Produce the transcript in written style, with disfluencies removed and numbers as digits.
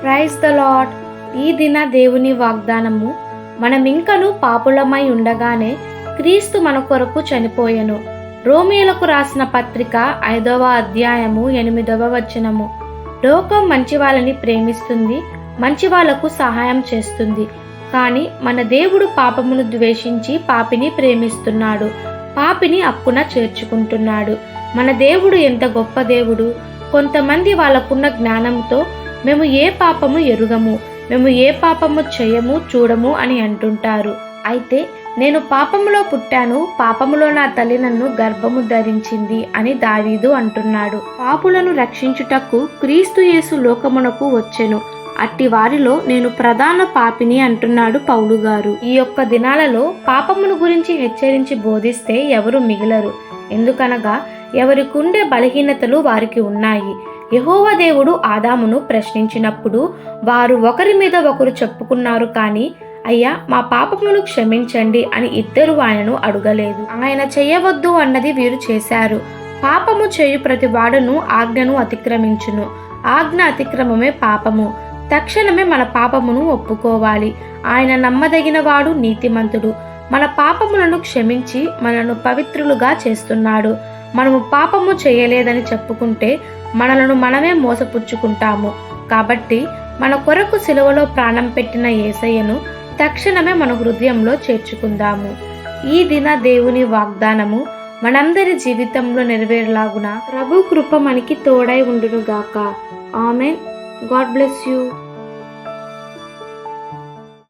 Praise the lord. ఈ దిన దేవుని వాగ్దానము, మనమింకను పాపులమై ఉండగానే క్రీస్తు మన కొరకు చనిపోయెను. రోమీయులకు రాసిన పత్రిక 5వ అధ్యాయము 8వ వచనము. లోకం మంచి వాళ్ళని ప్రేమిస్తుంది, మంచి వాళ్లకు సహాయం చేస్తుంది. కానీ మన దేవుడు పాపమును ద్వేషించి పాపిని ప్రేమిస్తున్నాడు, పాపిని హక్కున చేర్చుకుంటున్నాడు. మన దేవుడు ఎంత గొప్ప దేవుడు! కొంతమంది వాళ్ళకున్న జ్ఞానంతో మేము ఏ పాపము ఎరుగము, మేము ఏ పాపము చేయము చూడము అని అంటుంటారు. అయితే నేను పాపములో పుట్టాను, పాపములో నా తల్లి నన్ను గర్భము ధరించింది అని దావీదు అంటున్నాడు. పాపులను రక్షించుటకు క్రీస్తు యేసు లోకమునకు వచ్చెను, అట్టి వారిలో నేను ప్రధాన పాపిని అంటున్నాడు పౌలు గారు. ఈ యొక్క దినాలలో పాపమును గురించి హెచ్చరించి బోధిస్తే ఎవరు మిగలరు. ఎందుకనగా ఎవరికుండే బలహీనతలు వారికి ఉన్నాయి. యెహోవా దేవుడు ఆదామును ప్రశ్నించినప్పుడు వారు ఒకరి మీద ఒకరు చెప్పుకున్నారు, కానీ అయ్యా మా పాపములను క్షమించండి అని ఇద్దరు ఆయనను అడగలేదు. ఆయన చేయవద్దు అన్నది వీరు చేశారు. పాపము చేయు ప్రతి వాడును ఆజ్ఞను అతిక్రమించును, ఆజ్ఞ అతిక్రమమే పాపము. తక్షణమే మన పాపమును ఒప్పుకోవాలి. ఆయన నమ్మదగిన వాడు, నీతిమంతుడు. మన పాపములను క్షమించి మనను పవిత్రులుగా చేస్తున్నాడు. మనము పాపము చేయలేదని చెప్పుకుంటే మనలను మనమే మోసపుచ్చుకుంటాము. కాబట్టి మన కొరకు సిలువలో ప్రాణం పెట్టిన యేసయ్యను తక్షణమే మన హృదయంలో చేర్చుకుందాము. ఈ దిన దేవుని వాగ్దానము మనందరి జీవితంలో నెరవేరులాగున ప్రభు కృప మనకి తోడై ఉండునుగాక. ఆమెన్. God bless you.